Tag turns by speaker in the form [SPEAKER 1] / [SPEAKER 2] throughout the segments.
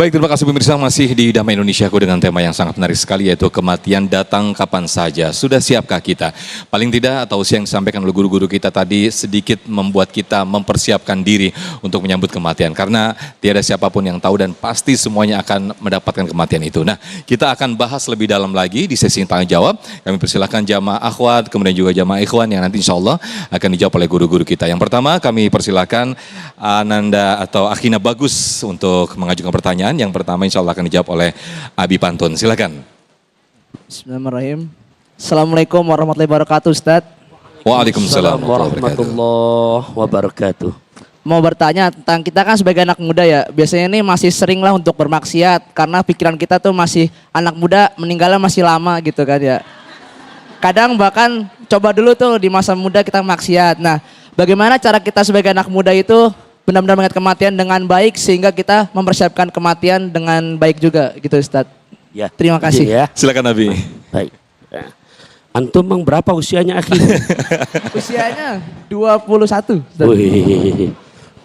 [SPEAKER 1] Baik, terima kasih pemirsa, masih di Damai Indonesiaku dengan tema yang sangat menarik sekali, yaitu kematian datang kapan saja. Sudah siapkah kita? Paling tidak, atau usia yang disampaikan oleh guru-guru kita tadi sedikit membuat kita mempersiapkan diri untuk menyambut kematian. Karena tiada siapapun yang tahu dan pasti semuanya akan mendapatkan kematian itu. Nah, kita akan bahas lebih dalam lagi di sesi tanya jawab. Kami persilahkan jamaah akhwat, kemudian juga jamaah ikhwan yang nanti insya Allah akan dijawab oleh guru-guru kita. Yang pertama, kami persilahkan Ananda atau Akhina Bagus untuk mengajukan pertanyaan. Yang pertama insya Allah akan dijawab oleh Abi Pantun. Silakan.
[SPEAKER 2] Bismillahirrahmanirrahim. Assalamualaikum warahmatullahi wabarakatuh, Ustadz.
[SPEAKER 1] Waalaikumsalam
[SPEAKER 3] warahmatullahi wabarakatuh.
[SPEAKER 2] Mau bertanya tentang kita kan sebagai anak muda ya, biasanya ini masih sering lah untuk bermaksiat karena pikiran kita tuh masih anak muda, meninggalnya masih lama gitu kan ya. Kadang bahkan coba dulu tuh di masa muda kita maksiat. Nah, bagaimana cara kita sebagai anak muda itu benar-benar mengingat kematian dengan baik sehingga kita mempersiapkan kematian dengan baik juga gitu, Ustadz.
[SPEAKER 3] Ya.
[SPEAKER 2] Terima kasih.
[SPEAKER 3] Ya.
[SPEAKER 1] Silakan Nabi.
[SPEAKER 3] Baik. Ya. Antum memang berapa usianya Akhi?
[SPEAKER 2] Usianya 21. Ustadz.
[SPEAKER 3] Wih.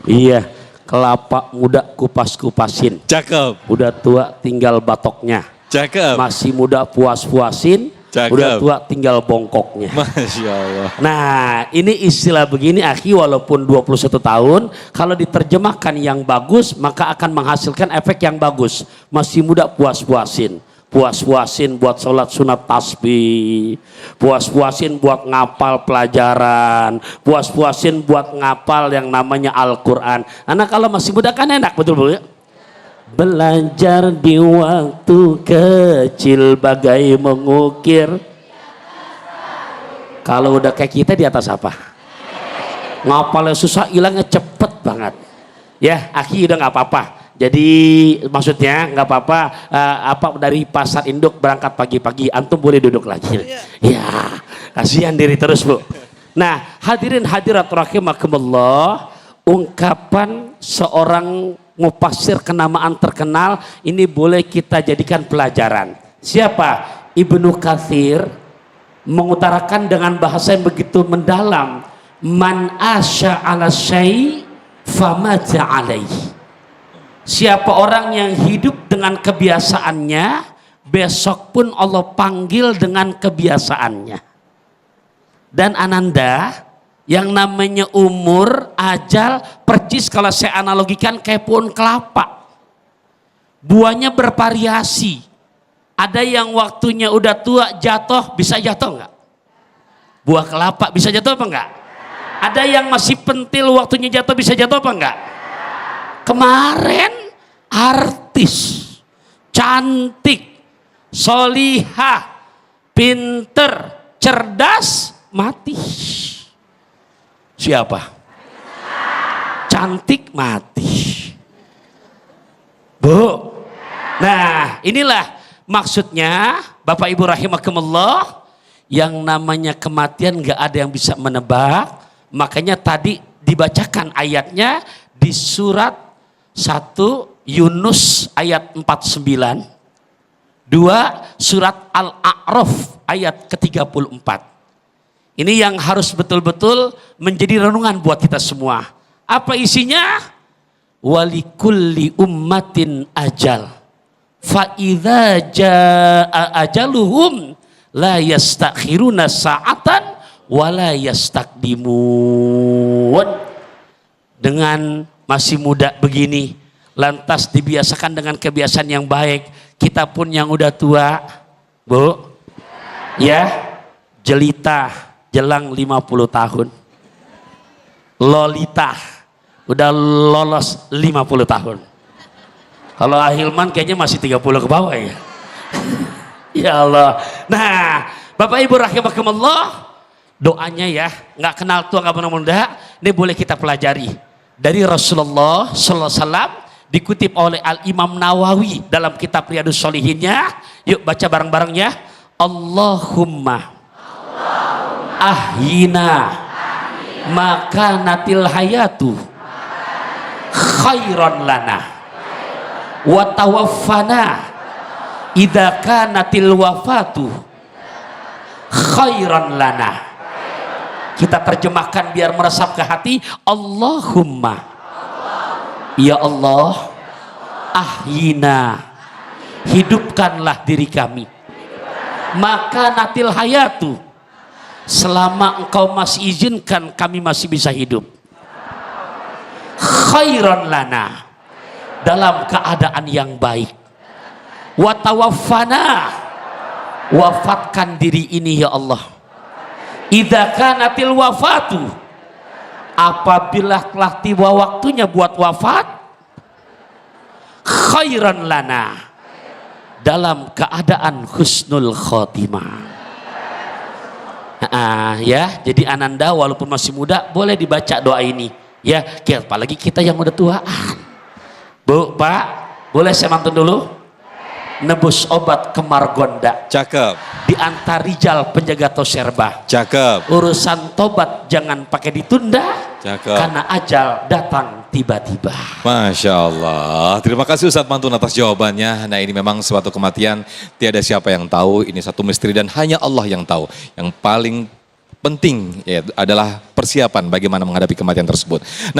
[SPEAKER 3] Iya, kelapa muda kupas-kupasin.
[SPEAKER 1] Cakep.
[SPEAKER 3] Udah tua tinggal batoknya.
[SPEAKER 1] Cakep.
[SPEAKER 3] Masih muda puas-puasin.
[SPEAKER 1] Cakep.
[SPEAKER 3] Udah tua tinggal bongkoknya.
[SPEAKER 1] Masya Allah.
[SPEAKER 3] Nah, ini istilah begini Akhi, walaupun 21 tahun, kalau diterjemahkan yang bagus, maka akan menghasilkan efek yang bagus. Masih muda puas-puasin. Puas-puasin buat sholat sunat tasbih. Puas-puasin buat ngapal pelajaran. Puas-puasin buat ngapal yang namanya Al-Quran. Karena kalau masih muda kan enak, betul-betul ya? Belajar di waktu kecil bagai mengukir. Kalau udah kayak kita di atas apa? Ngapalnya susah, hilangnya cepet banget. Ya, Akhi udah nggak apa-apa. Jadi maksudnya nggak apa-apa. Apa dari pasar induk berangkat pagi-pagi, antum boleh duduk lagi. Ya, kasihan diri terus bu. Nah, hadirin hadirat rahimakumullah, ungkapan seorang mufassir kenamaan terkenal ini boleh kita jadikan pelajaran. Siapa? Ibnu Katsir mengutarakan dengan bahasa yang begitu mendalam, man asya ala syai famata alaihi. Siapa orang yang hidup dengan kebiasaannya, besok pun Allah panggil dengan kebiasaannya. Dan Ananda, yang namanya umur, ajal, percis kalau saya analogikan kayak pohon kelapa. Buahnya bervariasi. Ada yang waktunya udah tua jatuh, bisa jatuh nggak? Buah kelapa bisa jatuh apa enggak? Ada yang masih pentil waktunya jatuh, bisa jatuh apa enggak? Kemarin artis, cantik, solihah, pinter, cerdas, mati. Siapa? Cantik mati. Bu. Nah, inilah maksudnya Bapak Ibu rahimakumullah, yang namanya kematian gak ada yang bisa menebak. Makanya tadi dibacakan ayatnya di surat 1 Yunus ayat 49, 2 surat Al-A'raf ayat ke-34. Ini yang harus betul-betul menjadi renungan buat kita semua. Apa isinya? Walikulli ummatin ajal. Fa idza jaa ajaluhum la yastakhiruna sa'atan wa la yastaqdimun. Dengan masih muda begini, lantas dibiasakan dengan kebiasaan yang baik. Kita pun yang udah tua, Bu, ya, jelita jelang 50 tahun. Lolita udah lolos 50 tahun. Kalau Ahilman kayaknya masih 30 ke bawah ya. Ya Allah. Nah, Bapak Ibu rahimakumullah, doanya ya, nggak kenal tua nggak pernah muda, ini boleh kita pelajari dari Rasulullah sallallahu alaihi wasallam, dikutip oleh Al Imam Nawawi dalam kitab Riyadhus Shalihinnya. Yuk baca bareng-bareng ya. Allahumma ahyina maka natil hayatu khairan lana wa tawaffana idza kanatil wafatu khairan lana. Kita terjemahkan biar meresap ke hati. Allahumma, ya Allah, ahyina, hidupkanlah diri kami, maka natil hayatu, selama engkau masih izinkan kami masih bisa hidup, khairan lana, dalam keadaan yang baik, watawaffana, wafatkan diri ini ya Allah, idza kanatil wafatu, apabila telah tiba waktunya buat wafat, khairan lana, dalam keadaan husnul khotimah. Ya, jadi Ananda walaupun masih muda boleh dibaca doa ini ya, apalagi kita yang udah tuaan. Bu, Pak, boleh saya mantun dulu? Nebus obat kemar gonda,
[SPEAKER 1] Cakep.
[SPEAKER 3] di antar rijal penjaga toserba.
[SPEAKER 1] Cakep.
[SPEAKER 3] Urusan tobat jangan pakai ditunda,
[SPEAKER 1] Cakep.
[SPEAKER 3] karena ajal datang tiba-tiba.
[SPEAKER 1] Masya Allah. Terima kasih Ustadz Mantun atas jawabannya. Nah, ini memang suatu kematian tiada siapa yang tahu. Ini satu misteri dan hanya Allah yang tahu. Yang paling penting ya, adalah persiapan bagaimana menghadapi kematian tersebut. Nah,